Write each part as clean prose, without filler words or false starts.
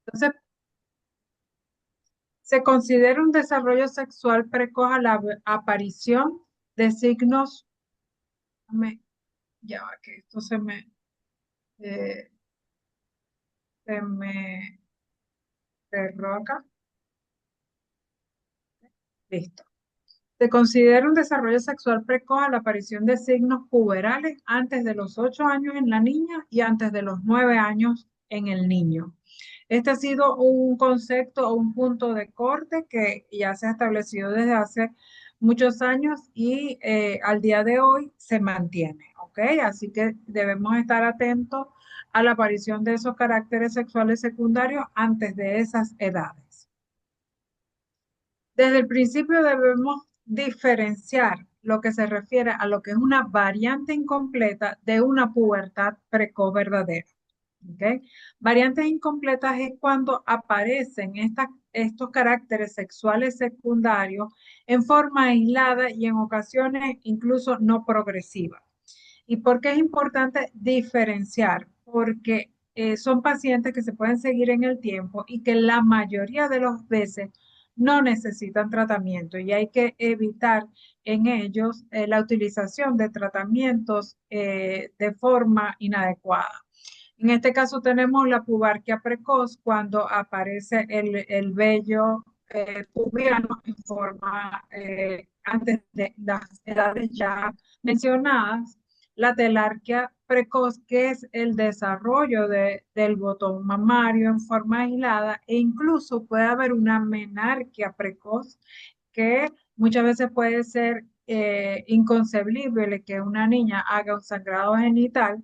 Entonces, se considera un desarrollo sexual precoz a la aparición de signos, ya va, que esto eh, se me cerró acá. Listo. Se considera un desarrollo sexual precoz a la aparición de signos puberales antes de los 8 años en la niña y antes de los 9 años en el niño. Este ha sido un concepto o un punto de corte que ya se ha establecido desde hace muchos años y al día de hoy se mantiene, ¿ok? Así que debemos estar atentos a la aparición de esos caracteres sexuales secundarios antes de esas edades. Desde el principio debemos diferenciar lo que se refiere a lo que es una variante incompleta de una pubertad precoz verdadera. ¿Ok? Variantes incompletas es cuando aparecen estos caracteres sexuales secundarios en forma aislada y en ocasiones incluso no progresiva. ¿Y por qué es importante diferenciar? Porque son pacientes que se pueden seguir en el tiempo y que la mayoría de las veces no necesitan tratamiento y hay que evitar en ellos la utilización de tratamientos de forma inadecuada. En este caso tenemos la pubarquia precoz cuando aparece el vello pubiano en forma antes de las edades ya mencionadas, la telarquia precoz, que es el desarrollo del botón mamario en forma aislada, e incluso puede haber una menarquia precoz, que muchas veces puede ser inconcebible que una niña haga un sangrado genital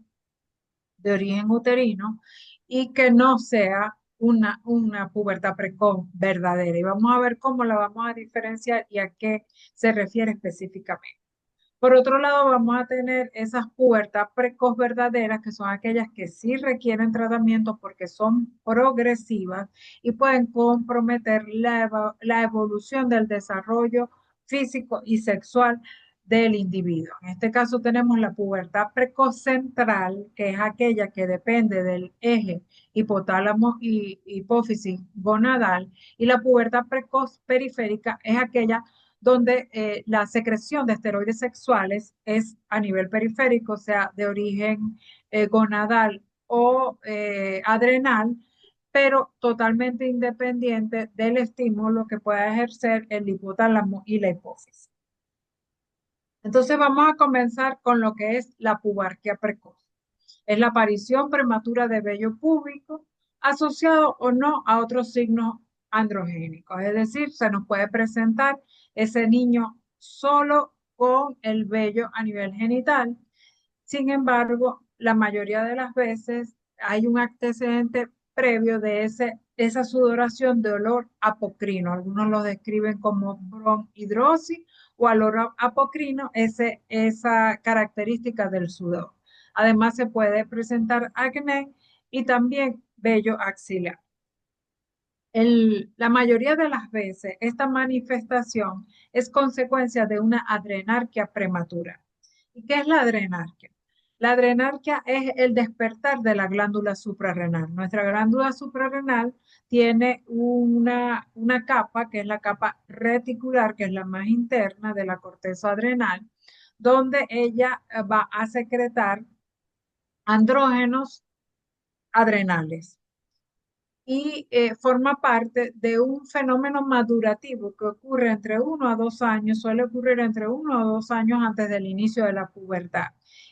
de origen uterino y que no sea una pubertad precoz verdadera. Y vamos a ver cómo la vamos a diferenciar y a qué se refiere específicamente. Por otro lado, vamos a tener esas pubertad precoz verdaderas, que son aquellas que sí requieren tratamiento porque son progresivas y pueden comprometer la evolución del desarrollo físico y sexual del individuo. En este caso tenemos la pubertad precoz central, que es aquella que depende del eje hipotálamo y hipófisis gonadal, y la pubertad precoz periférica es aquella donde la secreción de esteroides sexuales es a nivel periférico, o sea, de origen gonadal o adrenal, pero totalmente independiente del estímulo que pueda ejercer el hipotálamo y la hipófisis. Entonces vamos a comenzar con lo que es la pubarquia precoz. Es la aparición prematura de vello púbico asociado o no a otros signos androgénicos. Es decir, se nos puede presentar ese niño solo con el vello a nivel genital. Sin embargo, la mayoría de las veces hay un antecedente previo de esa sudoración de olor apocrino. Algunos lo describen como bronhidrosis o olor apocrino, esa característica del sudor. Además, se puede presentar acné y también vello axilar. La mayoría de las veces, esta manifestación es consecuencia de una adrenarquia prematura. ¿Y qué es la adrenarquia? La adrenarquia es el despertar de la glándula suprarrenal. Nuestra glándula suprarrenal tiene una capa, que es la capa reticular, que es la más interna de la corteza adrenal, donde ella va a secretar andrógenos adrenales y forma parte de un fenómeno madurativo que ocurre entre 1 a 2 años, suele ocurrir entre 1 o 2 años antes del inicio de la pubertad.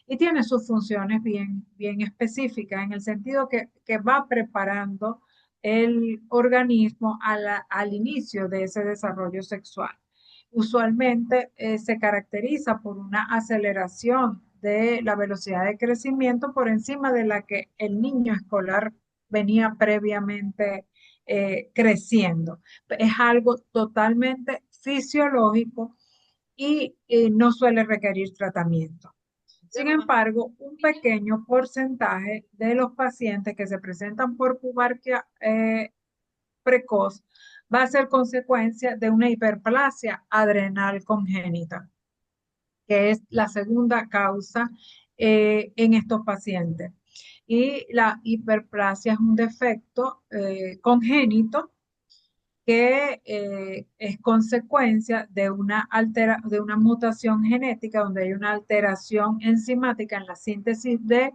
Y tiene sus funciones bien específicas en el sentido que va preparando el organismo al inicio de ese desarrollo sexual. Usualmente se caracteriza por una aceleración de la velocidad de crecimiento por encima de la que el niño escolar venía previamente creciendo. Es algo totalmente fisiológico y no suele requerir tratamiento. Sin embargo, un pequeño porcentaje de los pacientes que se presentan por pubarquia precoz va a ser consecuencia de una hiperplasia adrenal congénita, que es la segunda causa en estos pacientes. y la hiperplasia es un defecto congénito que es consecuencia de una mutación genética donde hay una alteración enzimática en la síntesis de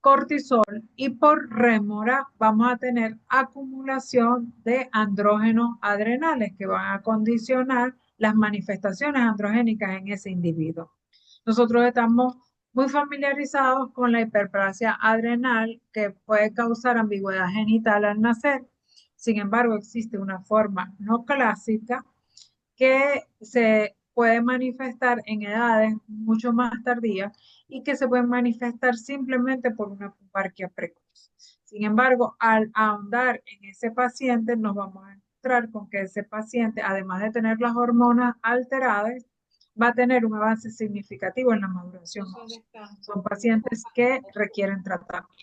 cortisol y por rémora vamos a tener acumulación de andrógenos adrenales que van a condicionar las manifestaciones androgénicas en ese individuo. Nosotros estamos muy familiarizados con la hiperplasia adrenal que puede causar ambigüedad genital al nacer. Sin embargo, existe una forma no clásica que se puede manifestar en edades mucho más tardías y que se pueden manifestar simplemente por una pubarquia precoz. Sin embargo, al ahondar en ese paciente, nos vamos a encontrar con que ese paciente, además de tener las hormonas alteradas, va a tener un avance significativo en la maduración ósea. Son pacientes que requieren tratamiento.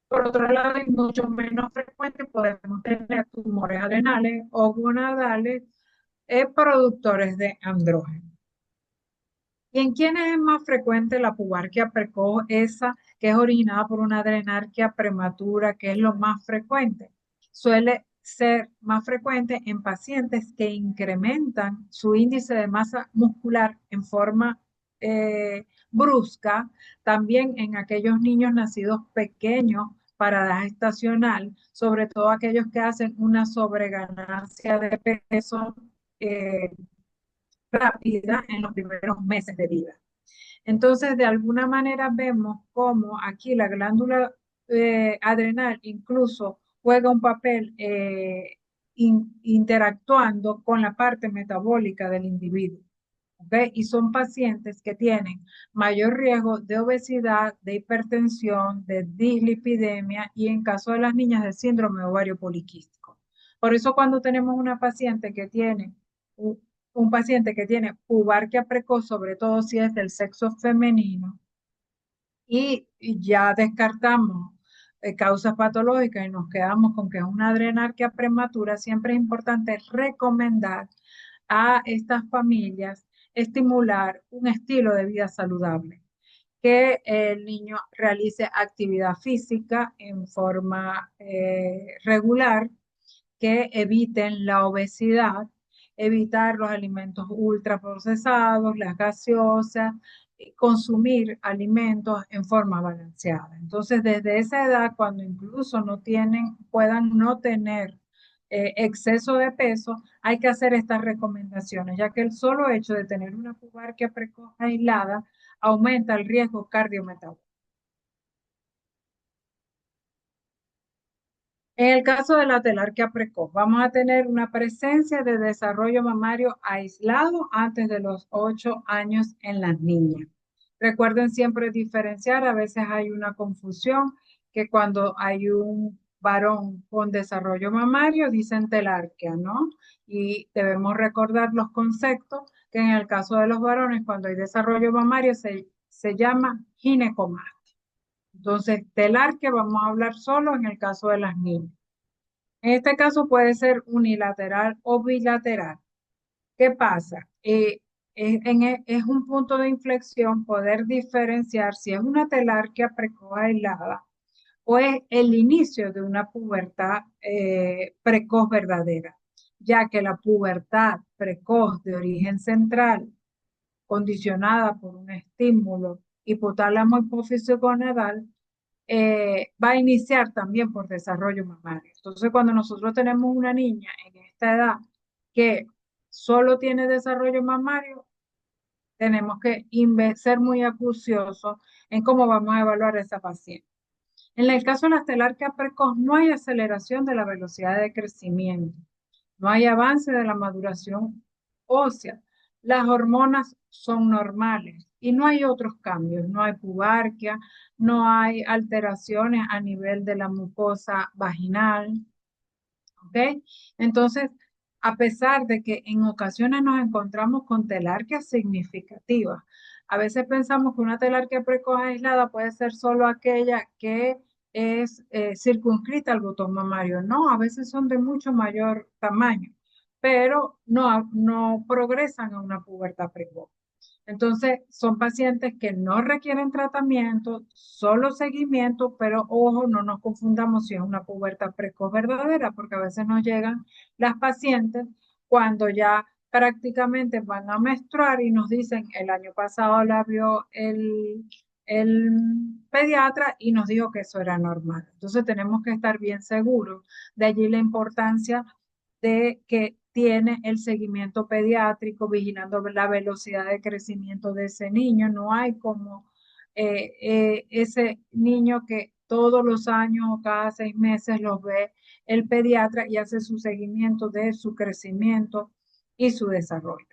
Por otro lado, y mucho menos frecuente, podemos tener tumores adrenales o gonadales productores de andrógeno. ¿Y en quiénes es más frecuente la pubarquia precoz, esa que es originada por una adrenarquia prematura, que es lo más frecuente? Suele ser más frecuente en pacientes que incrementan su índice de masa muscular en forma brusca, también en aquellos niños nacidos pequeños para edad gestacional, sobre todo aquellos que hacen una sobreganancia de peso eh, rápida en los primeros meses de vida. Entonces, de alguna manera vemos cómo aquí la glándula adrenal incluso juega un papel interactuando con la parte metabólica del individuo. ¿Okay? Y son pacientes que tienen mayor riesgo de obesidad, de hipertensión, de dislipidemia y en caso de las niñas de síndrome ovario poliquístico. Por eso cuando tenemos una paciente que tiene un paciente que tiene pubarquia precoz, sobre todo si es del sexo femenino, y ya descartamos causas patológicas y nos quedamos con que es una adrenarquia prematura, siempre es importante recomendar a estas familias estimular un estilo de vida saludable, que el niño realice actividad física en forma regular, que eviten la obesidad, evitar los alimentos ultraprocesados, las gaseosas, consumir alimentos en forma balanceada. Entonces, desde esa edad, cuando incluso no tienen, puedan no tener exceso de peso, hay que hacer estas recomendaciones, ya que el solo hecho de tener una pubarquia precoz aislada aumenta el riesgo cardiometabólico. En el caso de la telarquía precoz, vamos a tener una presencia de desarrollo mamario aislado antes de los 8 años en las niñas. Recuerden siempre diferenciar, a veces hay una confusión que cuando hay un varón con desarrollo mamario dicen telarquía, ¿no? Y debemos recordar los conceptos que en el caso de los varones, cuando hay desarrollo mamario, se llama ginecomastia. Entonces, telarquía vamos a hablar solo en el caso de las niñas. En este caso puede ser unilateral o bilateral. ¿Qué pasa? Es un punto de inflexión poder diferenciar si es una telarquía precoz aislada o es el inicio de una pubertad precoz verdadera, ya que la pubertad precoz de origen central, condicionada por un estímulo hipotálamo hipófisis gonadal, va a iniciar también por desarrollo mamario. Entonces, cuando nosotros tenemos una niña en esta edad que solo tiene desarrollo mamario, tenemos que ser muy acuciosos en cómo vamos a evaluar a esa paciente. En el caso de la estelarquía precoz, no hay aceleración de la velocidad de crecimiento, no hay avance de la maduración ósea, las hormonas son normales y no hay otros cambios, no hay pubarquia, no hay alteraciones a nivel de la mucosa vaginal, ¿ok? Entonces, a pesar de que en ocasiones nos encontramos con telarquias significativas, a veces pensamos que una telarquia precoz aislada puede ser solo aquella que es circunscrita al botón mamario. No, a veces son de mucho mayor tamaño, pero no progresan a una pubertad precoz. Entonces, son pacientes que no requieren tratamiento, solo seguimiento, pero ojo, no nos confundamos si es una pubertad precoz verdadera, porque a veces nos llegan las pacientes cuando ya prácticamente van a menstruar y nos dicen, el año pasado la vio el pediatra y nos dijo que eso era normal. Entonces, tenemos que estar bien seguros. De allí la importancia de que tiene el seguimiento pediátrico, vigilando la velocidad de crecimiento de ese niño. No hay como ese niño que todos los años o cada 6 meses los ve el pediatra y hace su seguimiento de su crecimiento y su desarrollo.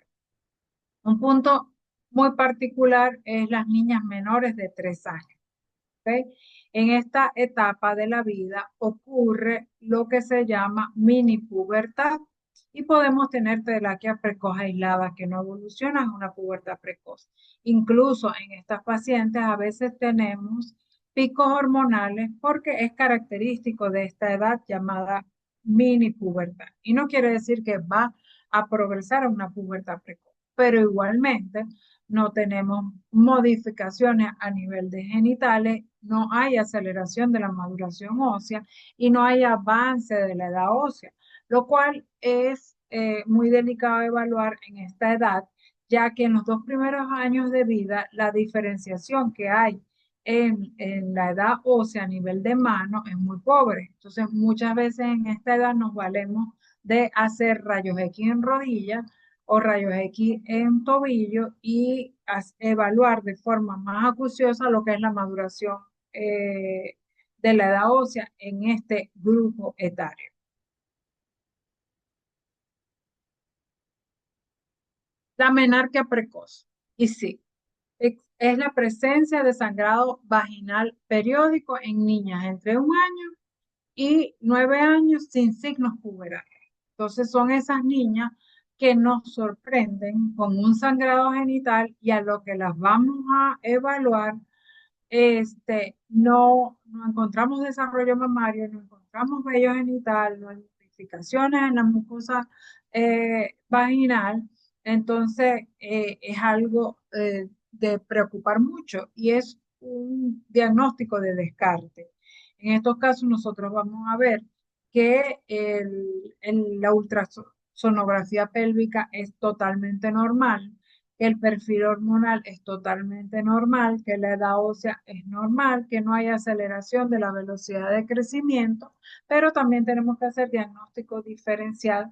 Un punto muy particular es las niñas menores de 3 años. ¿Ok? En esta etapa de la vida ocurre lo que se llama mini pubertad y podemos tener telaquia precoz aislada que no evoluciona a una pubertad precoz. Incluso en estas pacientes a veces tenemos picos hormonales porque es característico de esta edad llamada mini pubertad. Y no quiere decir que va a progresar a una pubertad precoz, pero igualmente no tenemos modificaciones a nivel de genitales, no hay aceleración de la maduración ósea y no hay avance de la edad ósea, lo cual es muy delicado evaluar en esta edad, ya que en los 2 primeros años de vida la diferenciación que hay en la edad ósea a nivel de mano es muy pobre. Entonces, muchas veces en esta edad nos valemos de hacer rayos X en rodilla o rayos X en tobillo y evaluar de forma más acuciosa lo que es la maduración de la edad ósea en este grupo etario. La menarquia precoz. Y sí, es la presencia de sangrado vaginal periódico en niñas entre 1 año y 9 años sin signos puberales. Entonces son esas niñas que nos sorprenden con un sangrado genital y a lo que las vamos a evaluar, no encontramos desarrollo mamario, no encontramos vello genital, no hay modificaciones en la mucosa vaginal. Entonces es algo de preocupar mucho y es un diagnóstico de descarte. En estos casos nosotros vamos a ver que la ultrasonografía pélvica es totalmente normal, que el perfil hormonal es totalmente normal, que la edad ósea es normal, que no hay aceleración de la velocidad de crecimiento, pero también tenemos que hacer diagnóstico diferencial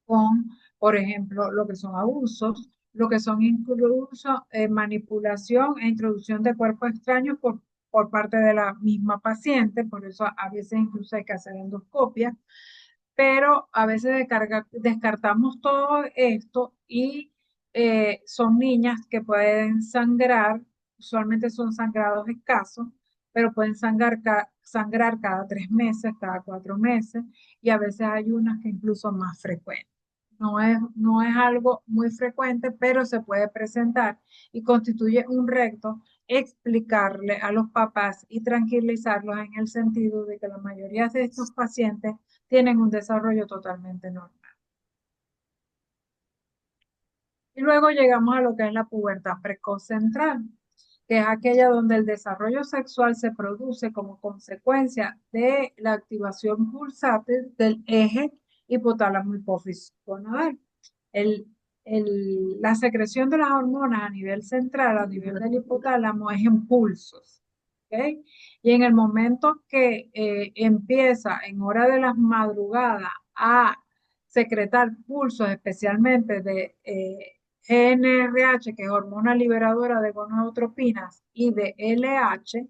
con, por ejemplo, lo que son abusos, lo que son incluso manipulación e introducción de cuerpos extraños por parte de la misma paciente, por eso a veces incluso hay que hacer endoscopia, pero a veces descartamos todo esto y son niñas que pueden sangrar, usualmente son sangrados escasos, pero pueden sangrar cada 3 meses, cada 4 meses, y a veces hay unas que incluso más frecuentes. No es algo muy frecuente, pero se puede presentar y constituye un reto explicarle a los papás y tranquilizarlos en el sentido de que la mayoría de estos pacientes tienen un desarrollo totalmente normal. Y luego llegamos a lo que es la pubertad precoz central, que es aquella donde el desarrollo sexual se produce como consecuencia de la activación pulsátil del eje hipotálamo hipófisis gonadal. El, la secreción de las hormonas a nivel central, a nivel del hipotálamo, es en pulsos. ¿Okay? Y en el momento que empieza en hora de las madrugadas a secretar pulsos, especialmente de GnRH, que es hormona liberadora de gonadotropinas, y de LH,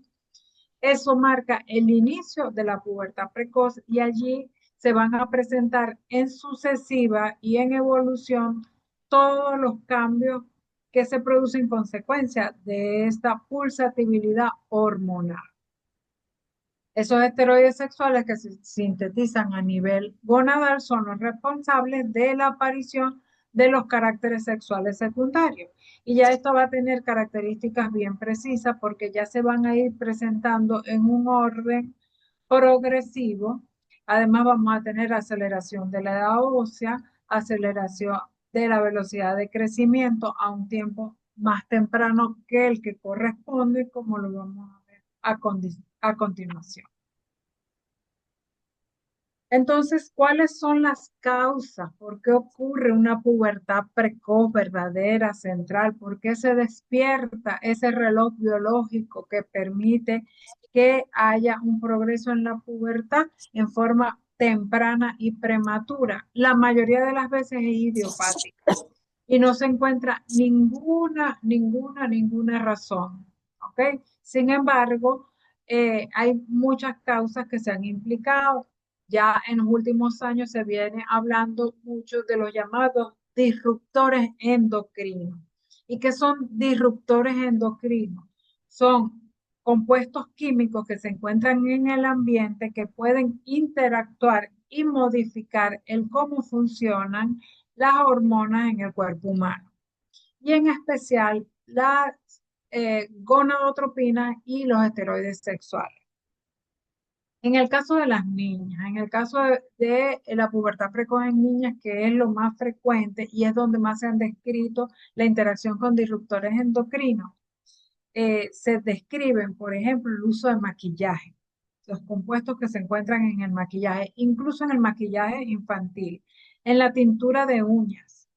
eso marca el inicio de la pubertad precoz y allí se van a presentar en sucesiva y en evolución todos los cambios que se producen en consecuencia de esta pulsatividad hormonal. Esos esteroides sexuales que se sintetizan a nivel gonadal son los responsables de la aparición de los caracteres sexuales secundarios. Y ya esto va a tener características bien precisas porque ya se van a ir presentando en un orden progresivo. Además, vamos a tener aceleración de la edad ósea, aceleración de la velocidad de crecimiento a un tiempo más temprano que el que corresponde, como lo vamos a ver a continuación. Entonces, ¿cuáles son las causas? ¿Por qué ocurre una pubertad precoz, verdadera, central? ¿Por qué se despierta ese reloj biológico que permite que haya un progreso en la pubertad en forma temprana y prematura? La mayoría de las veces es idiopática y no se encuentra ninguna razón. ¿Ok? Sin embargo, hay muchas causas que se han implicado. Ya en los últimos años se viene hablando mucho de los llamados disruptores endocrinos. ¿Y qué son disruptores endocrinos? Son compuestos químicos que se encuentran en el ambiente que pueden interactuar y modificar el cómo funcionan las hormonas en el cuerpo humano y en especial las gonadotropinas y los esteroides sexuales. En el caso de las niñas, en el caso de la pubertad precoz en niñas, que es lo más frecuente y es donde más se han descrito la interacción con disruptores endocrinos, se describen, por ejemplo, el uso de maquillaje, los compuestos que se encuentran en el maquillaje, incluso en el maquillaje infantil, en la tintura de uñas,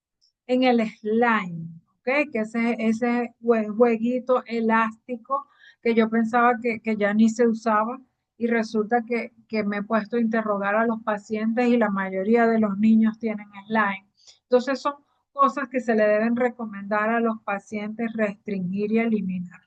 en el slime, ¿ok? Que ese jueguito elástico que yo pensaba que ya ni se usaba y resulta que me he puesto a interrogar a los pacientes y la mayoría de los niños tienen slime. Entonces son cosas que se le deben recomendar a los pacientes restringir y eliminar.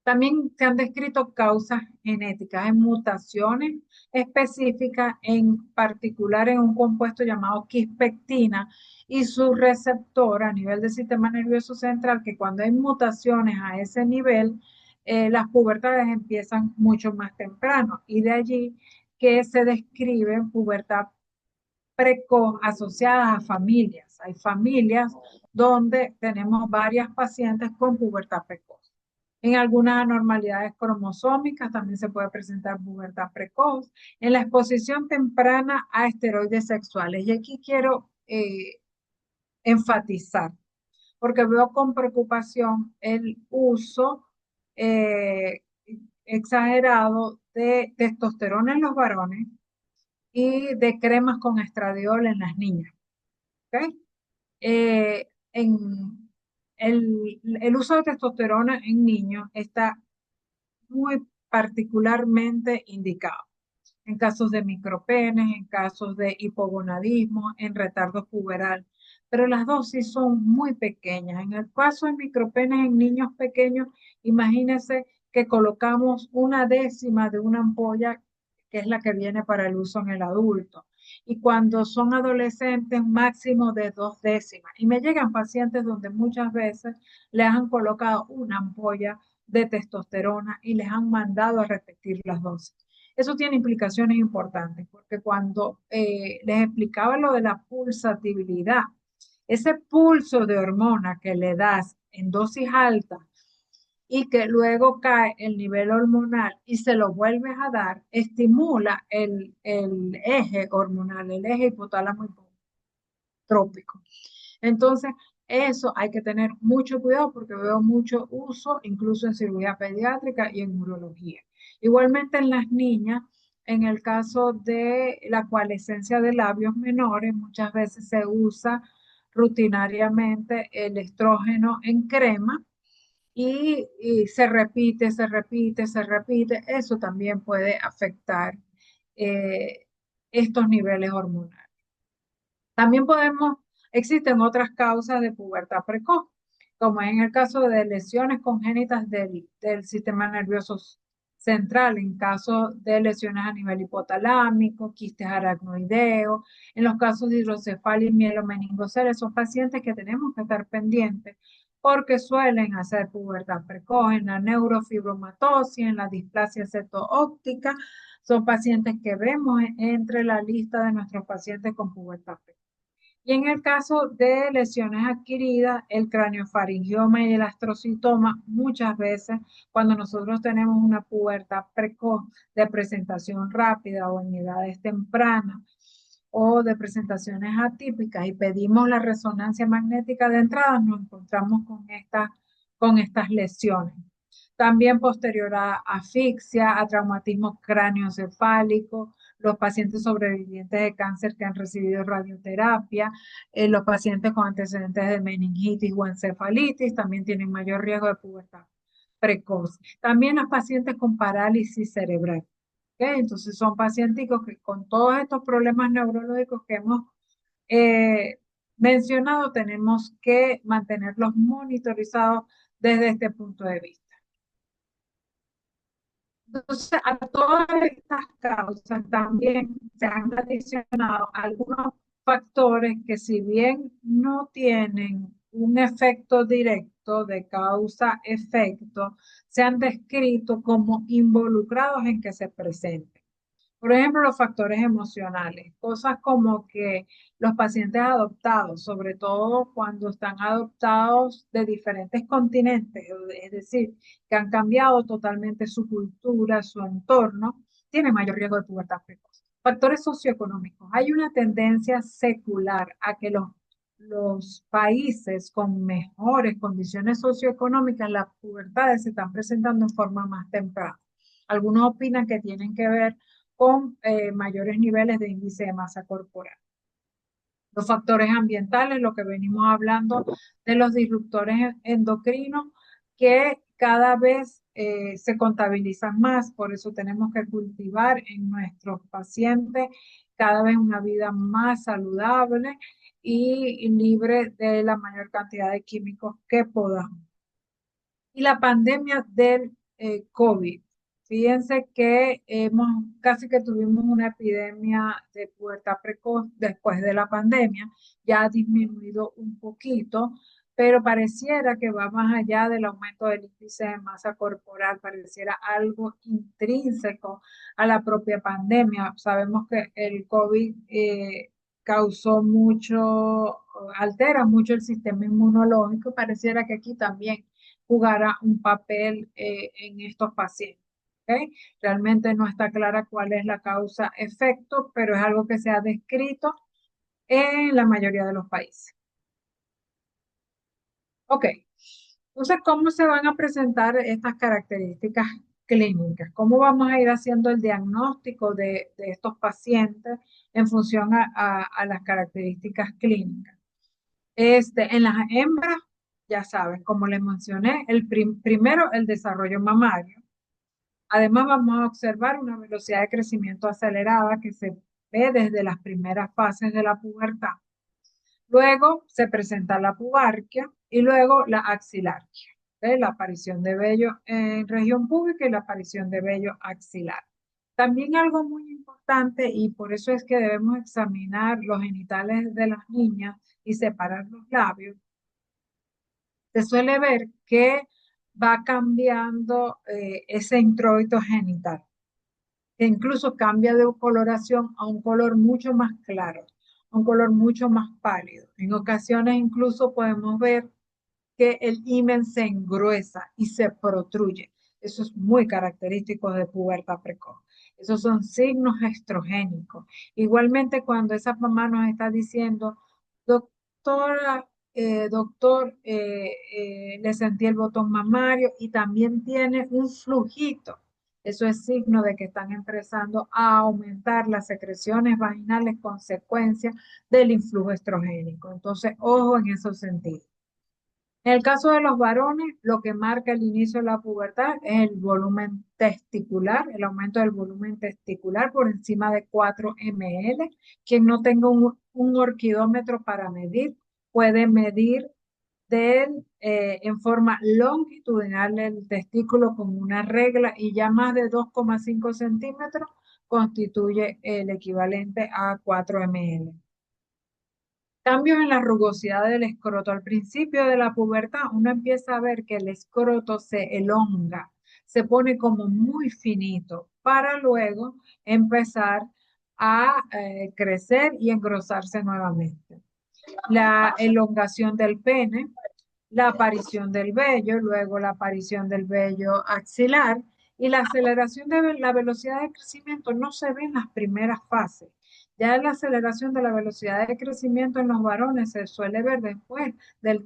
También se han descrito causas genéticas en mutaciones específicas, en particular en un compuesto llamado quispectina y su receptor a nivel del sistema nervioso central, que cuando hay mutaciones a ese nivel, las pubertades empiezan mucho más temprano y de allí que se describe pubertad precoz asociadas a familias. Hay familias donde tenemos varias pacientes con pubertad precoz. En algunas anormalidades cromosómicas también se puede presentar pubertad precoz. En la exposición temprana a esteroides sexuales. Y aquí quiero enfatizar, porque veo con preocupación el uso eh, exagerado de testosterona en los varones y de cremas con estradiol en las niñas. ¿Ok? En el uso de testosterona en niños está muy particularmente indicado en casos de micropenes, en casos de hipogonadismo, en retardo puberal, pero las dosis son muy pequeñas. En el caso de micropenes en niños pequeños, imagínense que colocamos una décima de una ampolla, que es la que viene para el uso en el adulto. Y cuando son adolescentes, máximo de 2 décimas. Y me llegan pacientes donde muchas veces les han colocado una ampolla de testosterona y les han mandado a repetir las dosis. Eso tiene implicaciones importantes, porque cuando les explicaba lo de la pulsatividad, ese pulso de hormona que le das en dosis alta y que luego cae el nivel hormonal y se lo vuelves a dar, estimula el eje hormonal, el eje hipotálamo hipotrópico. Entonces, eso hay que tener mucho cuidado porque veo mucho uso, incluso en cirugía pediátrica y en urología. Igualmente en las niñas, en el caso de la coalescencia de labios menores, muchas veces se usa rutinariamente el estrógeno en crema y se repite, se repite, se repite. Eso también puede afectar eh, estos niveles hormonales. También existen otras causas de pubertad precoz, como en el caso de lesiones congénitas del sistema nervioso central, en caso de lesiones a nivel hipotalámico, quistes aracnoideos, en los casos de hidrocefalia y mielomeningocele, son pacientes que tenemos que estar pendientes porque suelen hacer pubertad precoz en la neurofibromatosis, en la displasia cetoóptica, son pacientes que vemos entre la lista de nuestros pacientes con pubertad precoz. Y en el caso de lesiones adquiridas, el craneofaringioma y el astrocitoma, muchas veces cuando nosotros tenemos una pubertad precoz de presentación rápida o en edades tempranas, o de presentaciones atípicas y pedimos la resonancia magnética de entrada, nos encontramos con estas lesiones. También posterior a asfixia, a traumatismo cráneoencefálico, los pacientes sobrevivientes de cáncer que han recibido radioterapia, los pacientes con antecedentes de meningitis o encefalitis también tienen mayor riesgo de pubertad precoz. También los pacientes con parálisis cerebral. ¿Okay? Entonces son pacientes que con todos estos problemas neurológicos que hemos eh, mencionado, tenemos que mantenerlos monitorizados desde este punto de vista. Entonces, a todas estas causas también se han adicionado algunos factores que si bien no tienen un efecto directo de causa-efecto, se han descrito como involucrados en que se presenten. Por ejemplo, los factores emocionales, cosas como que los pacientes adoptados, sobre todo cuando están adoptados de diferentes continentes, es decir, que han cambiado totalmente su cultura, su entorno, tienen mayor riesgo de pubertad precoz. Factores socioeconómicos. Hay una tendencia secular a que los países con mejores condiciones socioeconómicas, las pubertades se están presentando en forma más temprana. Algunos opinan que tienen que ver con mayores niveles de índice de masa corporal. Los factores ambientales, lo que venimos hablando de los disruptores endocrinos, que cada vez se contabilizan más, por eso tenemos que cultivar en nuestros pacientes cada vez una vida más saludable y libre de la mayor cantidad de químicos que podamos. Y la pandemia del COVID. Fíjense que casi que tuvimos una epidemia de pubertad precoz después de la pandemia, ya ha disminuido un poquito, pero pareciera que va más allá del aumento del índice de masa corporal, pareciera algo intrínseco a la propia pandemia. Sabemos que el COVID causó mucho, altera mucho el sistema inmunológico, pareciera que aquí también jugara un papel en estos pacientes. ¿Okay? Realmente no está clara cuál es la causa-efecto, pero es algo que se ha descrito en la mayoría de los países. Ok, entonces, ¿cómo se van a presentar estas características clínicas? ¿Cómo vamos a ir haciendo el diagnóstico de estos pacientes en función a las características clínicas? En las hembras, ya saben, como les mencioné, primero el desarrollo mamario. Además, vamos a observar una velocidad de crecimiento acelerada que se ve desde las primeras fases de la pubertad. Luego se presenta la pubarquia y luego la axilarquia, ¿okay? La aparición de vello en región púbica y la aparición de vello axilar. También algo muy importante, y por eso es que debemos examinar los genitales de las niñas y separar los labios, se suele ver que va cambiando ese introito genital, que incluso cambia de coloración a un color mucho más claro, a un color mucho más pálido. En ocasiones incluso podemos ver que el himen se engruesa y se protruye. Eso es muy característico de pubertad precoz. Esos son signos estrogénicos. Igualmente, cuando esa mamá nos está diciendo, doctora, doctor, le sentí el botón mamario y también tiene un flujito. Eso es signo de que están empezando a aumentar las secreciones vaginales consecuencia del influjo estrogénico. Entonces, ojo en esos sentidos. En el caso de los varones, lo que marca el inicio de la pubertad es el volumen testicular, el aumento del volumen testicular por encima de 4 ml. Quien no tenga un orquidómetro para medir, puede medir en forma longitudinal el testículo con una regla y ya más de 2,5 centímetros constituye el equivalente a 4 ml. Cambios en la rugosidad del escroto. Al principio de la pubertad, uno empieza a ver que el escroto se elonga, se pone como muy finito, para luego empezar a crecer y engrosarse nuevamente. La elongación del pene, la aparición del vello, luego la aparición del vello axilar Y la aceleración de la velocidad de crecimiento no se ve en las primeras fases. Ya la aceleración de la velocidad de crecimiento en los varones se suele ver después,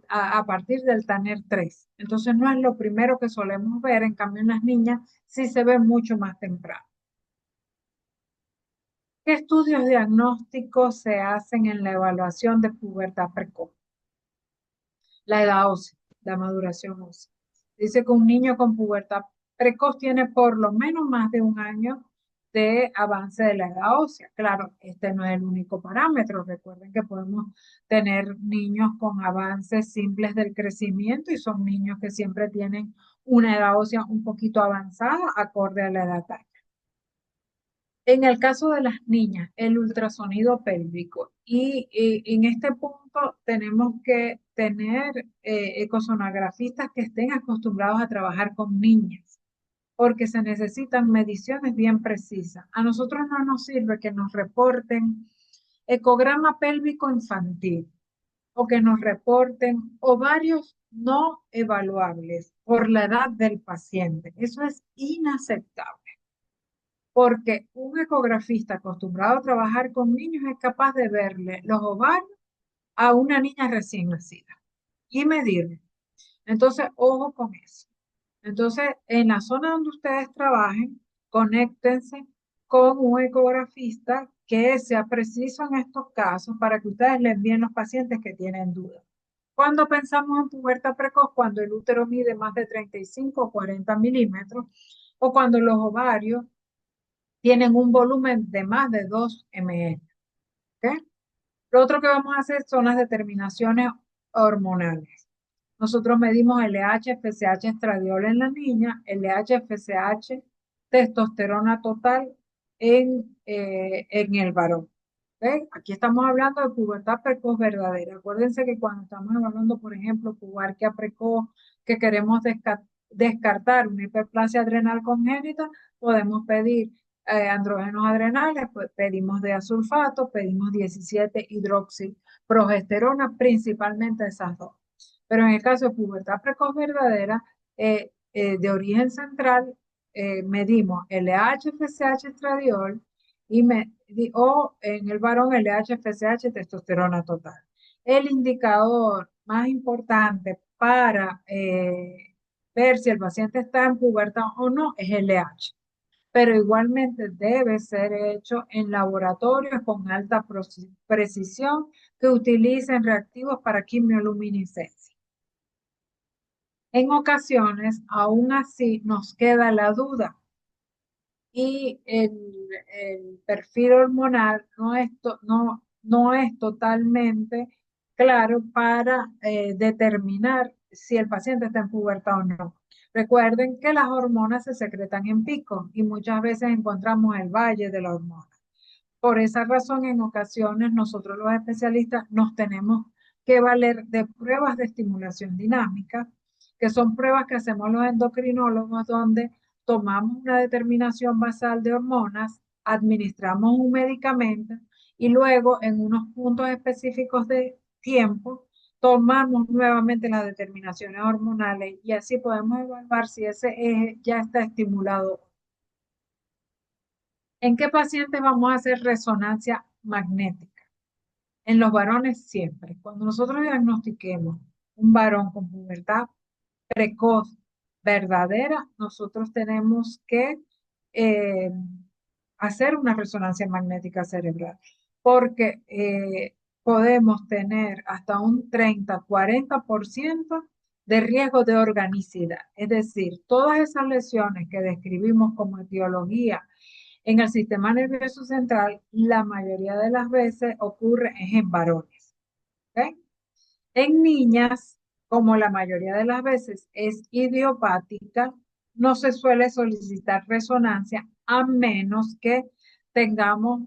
a partir del TANER 3. Entonces no es lo primero que solemos ver, en cambio en las niñas sí se ve mucho más temprano. ¿Qué estudios diagnósticos se hacen en la evaluación de pubertad precoz? La edad ósea, la maduración ósea. Dice que un niño con pubertad precoz tiene por lo menos más de un año de avance de la edad ósea. Claro, este no es el único parámetro. Recuerden que podemos tener niños con avances simples del crecimiento y son niños que siempre tienen una edad ósea un poquito avanzada acorde a la edad. En el caso de las niñas, el ultrasonido pélvico. Y en este punto tenemos que tener ecosonografistas que estén acostumbrados a trabajar con niñas, porque se necesitan mediciones bien precisas. A nosotros no nos sirve que nos reporten ecograma pélvico infantil o que nos reporten ovarios no evaluables por la edad del paciente. Eso es inaceptable porque un ecografista acostumbrado a trabajar con niños es capaz de verle los ovarios a una niña recién nacida y medirle. Entonces, ojo con eso. Entonces, en la zona donde ustedes trabajen, conéctense con un ecografista que sea preciso en estos casos para que ustedes les envíen los pacientes que tienen dudas. Cuando pensamos en pubertad precoz, cuando el útero mide más de 35 o 40 milímetros, o cuando los ovarios tienen un volumen de más de 2 ml. ¿Ok? Lo otro que vamos a hacer son las determinaciones hormonales. Nosotros medimos LH, FSH, estradiol en la niña, LH, FSH, testosterona total en el varón. ¿Ok? Aquí estamos hablando de pubertad precoz verdadera. Acuérdense que cuando estamos evaluando, por ejemplo, pubertad precoz, que queremos descartar una hiperplasia adrenal congénita, podemos pedir andrógenos adrenales, pues pedimos diasulfato, pedimos 17 hidroxiprogesterona, principalmente esas dos. Pero en el caso de pubertad precoz verdadera, de origen central, medimos LH, FSH, estradiol o en el varón LH, FSH, testosterona total. El indicador más importante para ver si el paciente está en pubertad o no es LH, pero igualmente debe ser hecho en laboratorios con alta precisión que utilicen reactivos para quimioluminiscencia. En ocasiones, aún así, nos queda la duda y el perfil hormonal no es totalmente claro para determinar si el paciente está en pubertad o no. Recuerden que las hormonas se secretan en pico y muchas veces encontramos el valle de la hormona. Por esa razón, en ocasiones, nosotros los especialistas nos tenemos que valer de pruebas de estimulación dinámica, que son pruebas que hacemos los endocrinólogos, donde tomamos una determinación basal de hormonas, administramos un medicamento y luego, en unos puntos específicos de tiempo, tomamos nuevamente las determinaciones hormonales y así podemos evaluar si ese eje ya está estimulado. ¿En qué pacientes vamos a hacer resonancia magnética? En los varones siempre. Cuando nosotros diagnostiquemos un varón con pubertad precoz verdadera, nosotros tenemos que eh, hacer una resonancia magnética cerebral, porque podemos tener hasta un 30-40% de riesgo de organicidad. Es decir, todas esas lesiones que describimos como etiología en el sistema nervioso central, la mayoría de las veces ocurre en varones. ¿Ok? En niñas, como la mayoría de las veces es idiopática, no se suele solicitar resonancia a menos que tengamos,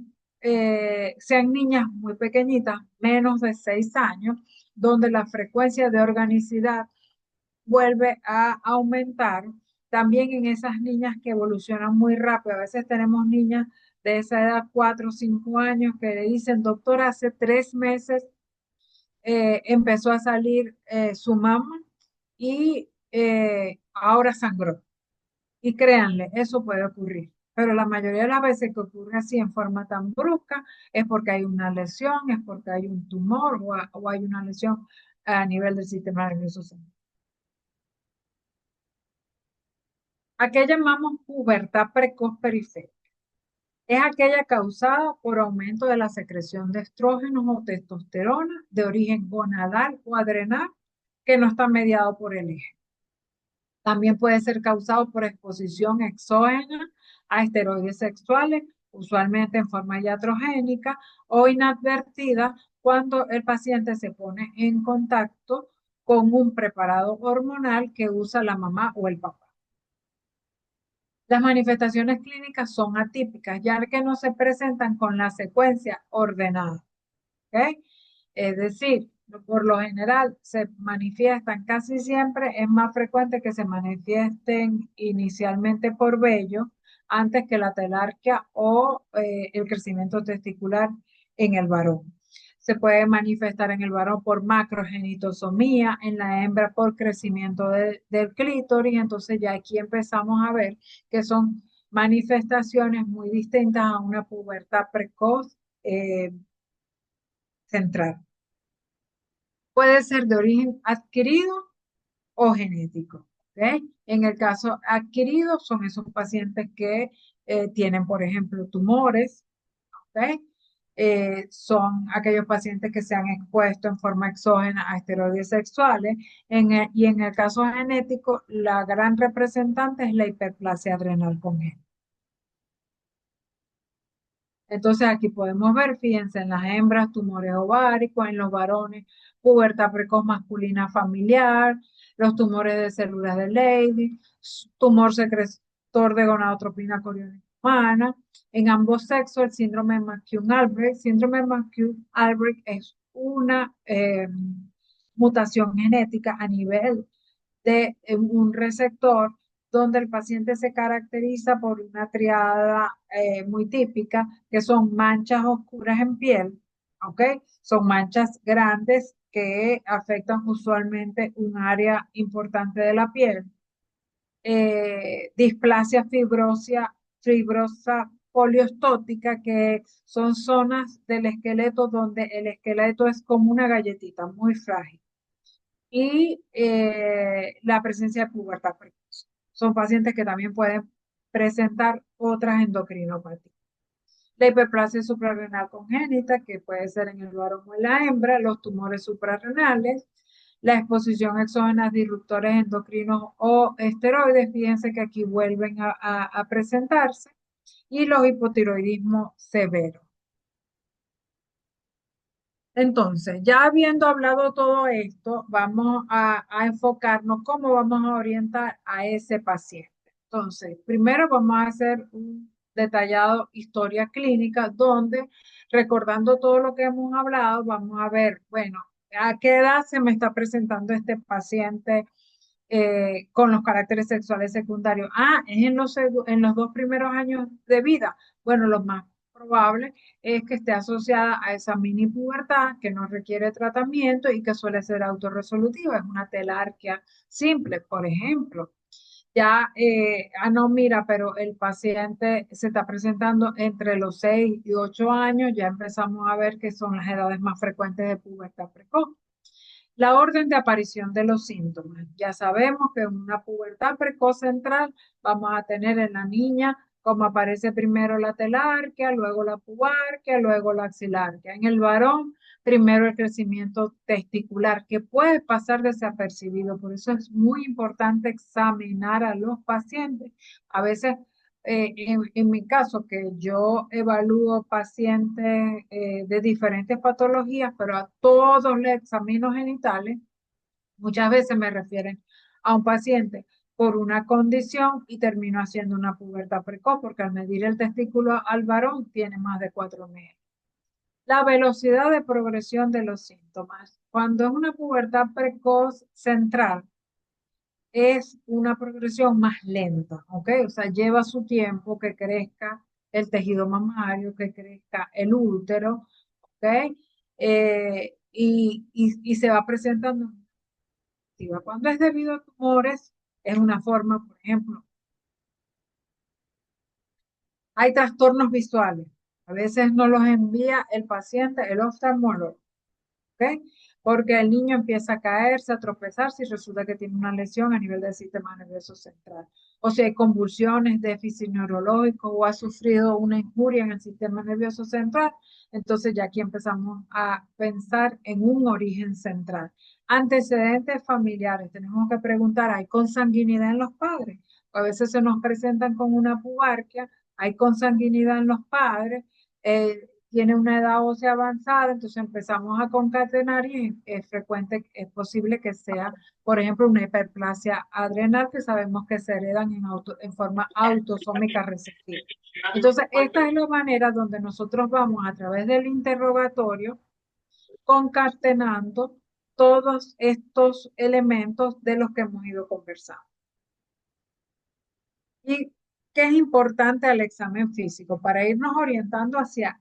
sean niñas muy pequeñitas, menos de 6 años, donde la frecuencia de organicidad vuelve a aumentar. También en esas niñas que evolucionan muy rápido. A veces tenemos niñas de esa edad, 4 o 5 años, que le dicen, doctor, hace 3 meses empezó a salir su mamá y ahora sangró. Y créanle, eso puede ocurrir. Pero la mayoría de las veces que ocurre así en forma tan brusca es porque hay una lesión, es porque hay un tumor o hay una lesión a nivel del sistema nervioso central. ¿A qué llamamos pubertad precoz periférica? Es aquella causada por aumento de la secreción de estrógenos o testosterona de origen gonadal o adrenal que no está mediado por el eje. También puede ser causado por exposición exógena a esteroides sexuales, usualmente en forma iatrogénica o inadvertida cuando el paciente se pone en contacto con un preparado hormonal que usa la mamá o el papá. Las manifestaciones clínicas son atípicas, ya que no se presentan con la secuencia ordenada. ¿Ok? Es decir, por lo general se manifiestan casi siempre, es más frecuente que se manifiesten inicialmente por vello antes que la telarquía o el crecimiento testicular en el varón. Se puede manifestar en el varón por macrogenitosomía, en la hembra por crecimiento del clítoris, entonces ya aquí empezamos a ver que son manifestaciones muy distintas a una pubertad precoz central. Puede ser de origen adquirido o genético. ¿Ok? En el caso adquirido son esos pacientes que tienen, por ejemplo, tumores. ¿Ok? Son aquellos pacientes que se han expuesto en forma exógena a esteroides sexuales. Y en el caso genético, la gran representante es la hiperplasia adrenal congénita. Entonces aquí podemos ver, fíjense, en las hembras tumores ováricos, en los varones pubertad precoz masculina familiar, los tumores de células de Leydig, tumor secretor de gonadotropina coriónica humana. En ambos sexos, el síndrome McCune-Albright. Síndrome McCune-Albright es una mutación genética a nivel de un receptor donde el paciente se caracteriza por una triada muy típica, que son manchas oscuras en piel, ¿ok? Son manchas grandes que afectan usualmente un área importante de la piel. Displasia fibrosa poliostótica, que son zonas del esqueleto donde el esqueleto es como una galletita, muy frágil y la presencia de pubertad precoz. Son pacientes que también pueden presentar otras endocrinopatías. La hiperplasia suprarrenal congénita, que puede ser en el varón o en la hembra, los tumores suprarrenales, la exposición exógena a disruptores endocrinos o esteroides, fíjense que aquí vuelven a presentarse, y los hipotiroidismos severos. Entonces, ya habiendo hablado todo esto, vamos a enfocarnos cómo vamos a orientar a ese paciente. Entonces, primero vamos a hacer un detallado historia clínica donde, recordando todo lo que hemos hablado, vamos a ver, bueno, a qué edad se me está presentando este paciente con los caracteres sexuales secundarios. Ah, es en los 2 primeros años de vida. Bueno, lo más probable es que esté asociada a esa mini pubertad que no requiere tratamiento y que suele ser autorresolutiva. Es una telarquía simple, por ejemplo. Ya, no, mira, pero el paciente se está presentando entre los 6 y 8 años, ya empezamos a ver que son las edades más frecuentes de pubertad precoz. La orden de aparición de los síntomas. Ya sabemos que en una pubertad precoz central vamos a tener en la niña como aparece primero la telarquia, luego la pubarquia, luego la axilarquia. En el varón, primero el crecimiento testicular, que puede pasar desapercibido. Por eso es muy importante examinar a los pacientes. A veces en mi caso, que yo evalúo pacientes de diferentes patologías, pero a todos les examino genitales, muchas veces me refieren a un paciente por una condición y termino haciendo una pubertad precoz, porque al medir el testículo al varón tiene más de 4 meses. La velocidad de progresión de los síntomas. Cuando es una pubertad precoz central, es una progresión más lenta, ¿ok? O sea, lleva su tiempo que crezca el tejido mamario, que crezca el útero, ¿ok? Y se va presentando. Cuando es debido a tumores, es una forma, por ejemplo, Hay trastornos visuales. A veces nos los envía el paciente, el oftalmólogo. ¿Ok? Porque el niño empieza a caerse, a tropezarse y resulta que tiene una lesión a nivel del sistema nervioso central. O si hay convulsiones, déficit neurológico o ha sufrido una injuria en el sistema nervioso central, entonces ya aquí empezamos a pensar en un origen central. Antecedentes familiares, tenemos que preguntar, ¿hay consanguinidad en los padres? A veces se nos presentan con una pubarquia, hay consanguinidad en los padres, tiene una edad ósea avanzada, entonces empezamos a concatenar y es frecuente, es posible que sea, por ejemplo, una hiperplasia adrenal que sabemos que se heredan en forma autosómica recesiva. Entonces, esta es la manera donde nosotros vamos a través del interrogatorio concatenando todos estos elementos de los que hemos ido conversando. ¿Y qué es importante al examen físico? Para irnos orientando hacia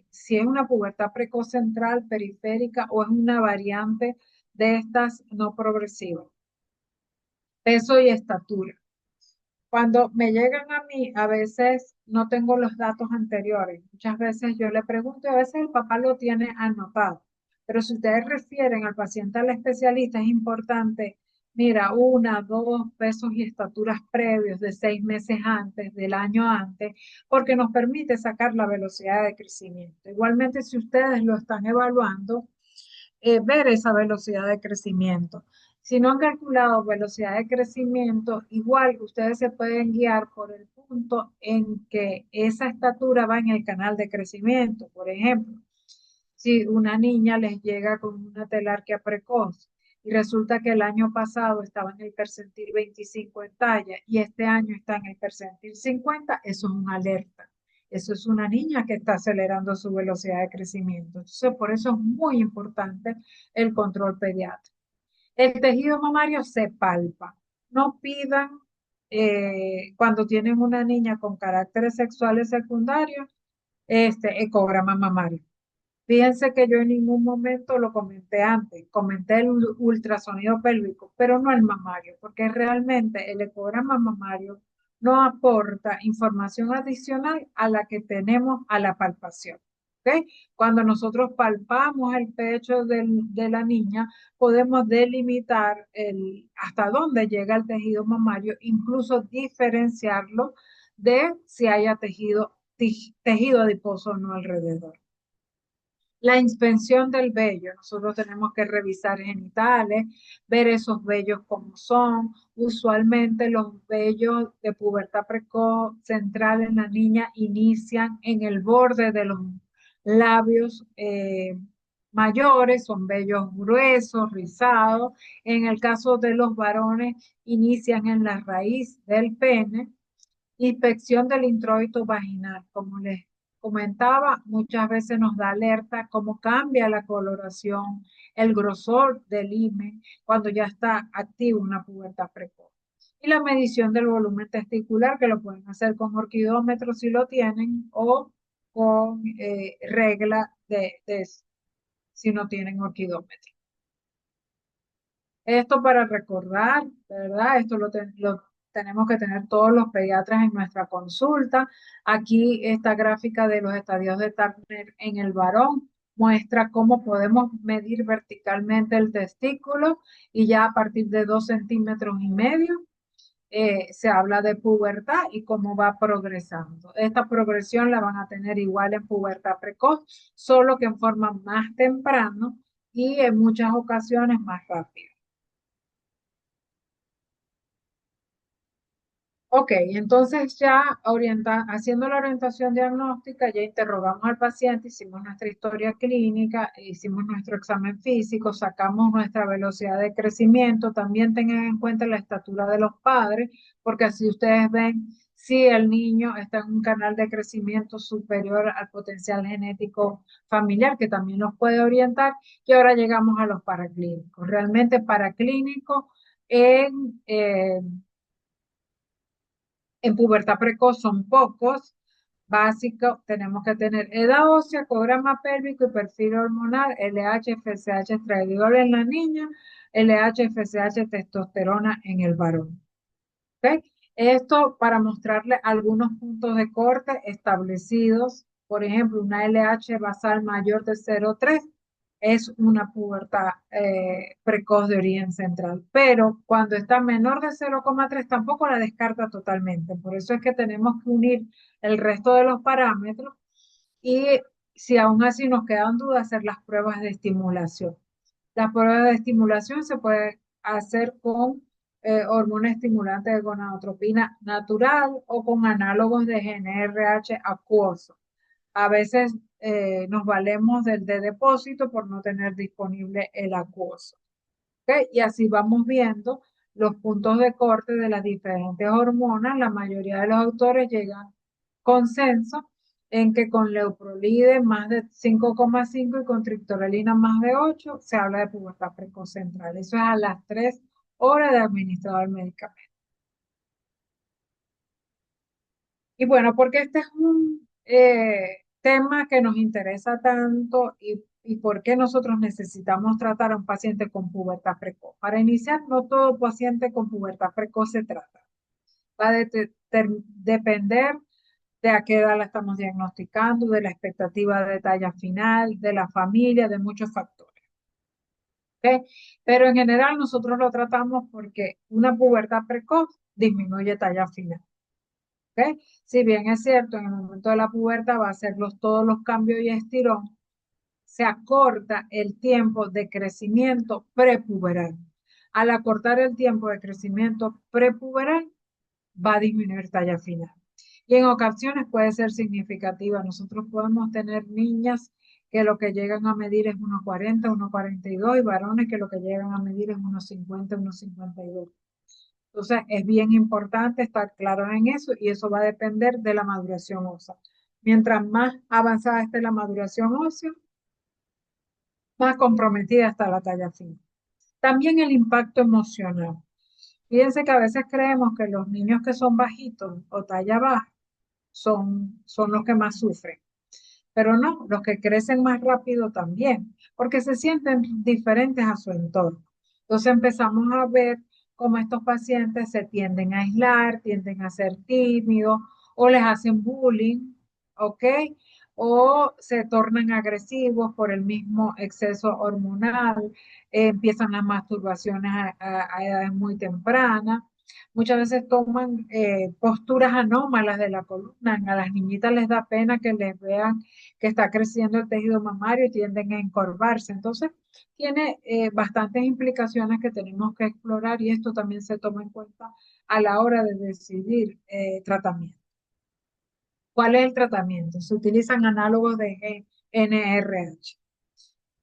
si es una pubertad precoz central, periférica o es una variante de estas no progresivas. Peso y estatura. Cuando me llegan a mí, a veces no tengo los datos anteriores. Muchas veces yo le pregunto y a veces el papá lo tiene anotado. Pero si ustedes refieren al paciente al especialista, es importante, mira, una, dos pesos y estaturas previos de 6 meses antes, del año antes, porque nos permite sacar la velocidad de crecimiento. Igualmente, si ustedes lo están evaluando, ver esa velocidad de crecimiento. Si no han calculado velocidad de crecimiento, igual ustedes se pueden guiar por el punto en que esa estatura va en el canal de crecimiento. Por ejemplo, si una niña les llega con una telarquía precoz y resulta que el año pasado estaba en el percentil 25 en talla y este año está en el percentil 50, eso es una alerta. Eso es una niña que está acelerando su velocidad de crecimiento. Entonces, por eso es muy importante el control pediátrico. El tejido mamario se palpa. No pidan cuando tienen una niña con caracteres sexuales secundarios, este ecograma mamario. Fíjense que yo en ningún momento lo comenté antes, comenté el ultrasonido pélvico, pero no el mamario, porque realmente el ecograma mamario no aporta información adicional a la que tenemos a la palpación. ¿Ok? Cuando nosotros palpamos el pecho de la niña, podemos delimitar hasta dónde llega el tejido mamario, incluso diferenciarlo de si haya tejido adiposo o no alrededor. La inspección del vello, nosotros tenemos que revisar genitales, ver esos vellos como son. Usualmente los vellos de pubertad precoz central en la niña inician en el borde de los labios mayores, son vellos gruesos, rizados. En el caso de los varones, inician en la raíz del pene. Inspección del introito vaginal, como les comentaba, muchas veces nos da alerta cómo cambia la coloración, el grosor del himen cuando ya está activo una pubertad precoz. Y la medición del volumen testicular, que lo pueden hacer con orquidómetro si lo tienen o con regla si no tienen orquidómetro. Esto para recordar, ¿verdad? Esto lo tenemos que tener todos los pediatras en nuestra consulta. Aquí esta gráfica de los estadios de Turner en el varón muestra cómo podemos medir verticalmente el testículo y ya a partir de 2,5 cm se habla de pubertad y cómo va progresando. Esta progresión la van a tener igual en pubertad precoz, solo que en forma más temprano y en muchas ocasiones más rápida. Ok, entonces ya haciendo la orientación diagnóstica, ya interrogamos al paciente, hicimos nuestra historia clínica, hicimos nuestro examen físico, sacamos nuestra velocidad de crecimiento, también tengan en cuenta la estatura de los padres, porque así ustedes ven si el niño está en un canal de crecimiento superior al potencial genético familiar, que también nos puede orientar, y ahora llegamos a los paraclínicos. Realmente paraclínicos en pubertad precoz son pocos. Básico, tenemos que tener edad ósea, ecograma pélvico y perfil hormonal, LH, FSH estradiol en la niña, LH, FSH testosterona en el varón. ¿Okay? Esto para mostrarle algunos puntos de corte establecidos. Por ejemplo, una LH basal mayor de 0,3 es una pubertad precoz de origen central, pero cuando está menor de 0,3 tampoco la descarta totalmente. Por eso es que tenemos que unir el resto de los parámetros y si aún así nos quedan dudas, hacer las pruebas de estimulación. Las pruebas de estimulación se puede hacer con hormona estimulante de gonadotropina natural o con análogos de GnRH acuoso. A veces nos valemos del de depósito por no tener disponible el acuoso. ¿Okay? Y así vamos viendo los puntos de corte de las diferentes hormonas. La mayoría de los autores llegan a consenso en que con leuprolide más de 5,5 y con triptorelina más de 8 se habla de pubertad precoz central. Eso es a las 3 horas de administrar el medicamento. Y bueno, porque este es un tema que nos interesa tanto y por qué nosotros necesitamos tratar a un paciente con pubertad precoz. Para iniciar, no todo paciente con pubertad precoz se trata. Va a depender de a qué edad la estamos diagnosticando, de la expectativa de talla final, de la familia, de muchos factores. ¿Okay? Pero en general nosotros lo tratamos porque una pubertad precoz disminuye talla final. ¿Okay? Si bien es cierto, en el momento de la pubertad va a ser todos los cambios y estirón, se acorta el tiempo de crecimiento prepuberal. Al acortar el tiempo de crecimiento prepuberal, va a disminuir talla final. Y en ocasiones puede ser significativa. Nosotros podemos tener niñas que lo que llegan a medir es 1,40, 1,42 y varones que lo que llegan a medir es 1,50, 1,52. Entonces, es bien importante estar claro en eso y eso va a depender de la maduración ósea. Mientras más avanzada esté la maduración ósea, más comprometida está la talla fina. También el impacto emocional. Fíjense que a veces creemos que los niños que son bajitos o talla baja son los que más sufren. Pero no, los que crecen más rápido también, porque se sienten diferentes a su entorno. Entonces empezamos a ver cómo estos pacientes se tienden a aislar, tienden a ser tímidos o les hacen bullying, ¿ok? O se tornan agresivos por el mismo exceso hormonal, empiezan las masturbaciones a edades muy tempranas. Muchas veces toman posturas anómalas de la columna. A las niñitas les da pena que les vean que está creciendo el tejido mamario y tienden a encorvarse. Entonces, tiene bastantes implicaciones que tenemos que explorar y esto también se toma en cuenta a la hora de decidir tratamiento. ¿Cuál es el tratamiento? Se utilizan análogos de GnRH.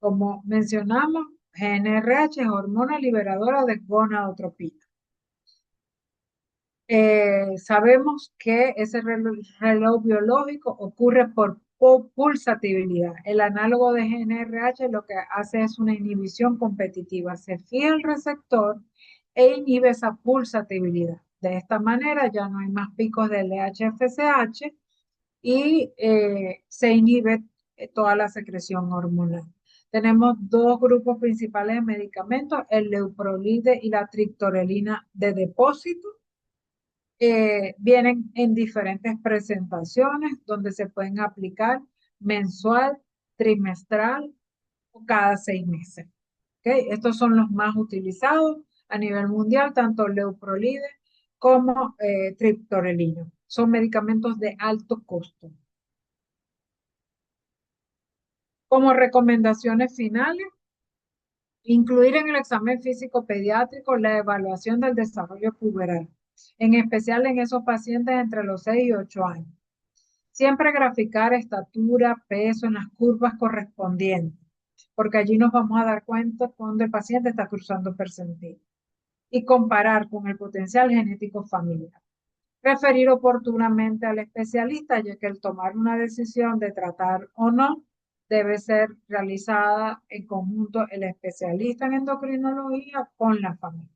Como mencionamos, GnRH es hormona liberadora de gonadotropina. Sabemos que ese reloj biológico ocurre por pulsatividad. El análogo de GnRH lo que hace es una inhibición competitiva. Se fija el receptor e inhibe esa pulsatividad. De esta manera ya no hay más picos de LH-FSH y se inhibe toda la secreción hormonal. Tenemos dos grupos principales de medicamentos, el leuprolide y la triptorelina de depósito. Vienen en diferentes presentaciones donde se pueden aplicar mensual, trimestral o cada 6 meses. ¿Okay? Estos son los más utilizados a nivel mundial, tanto leuprolide como triptorelina. Son medicamentos de alto costo. Como recomendaciones finales, incluir en el examen físico pediátrico la evaluación del desarrollo puberal, en especial en esos pacientes entre los 6 y 8 años. Siempre graficar estatura, peso en las curvas correspondientes, porque allí nos vamos a dar cuenta cuando el paciente está cruzando percentil. Y comparar con el potencial genético familiar. Referir oportunamente al especialista, ya que el tomar una decisión de tratar o no debe ser realizada en conjunto el especialista en endocrinología con la familia.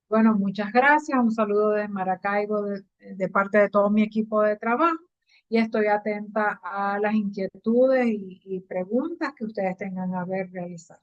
Bueno, muchas gracias. Un saludo de Maracaibo de parte de todo mi equipo de trabajo y estoy atenta a las inquietudes y preguntas que ustedes tengan a ver realizar.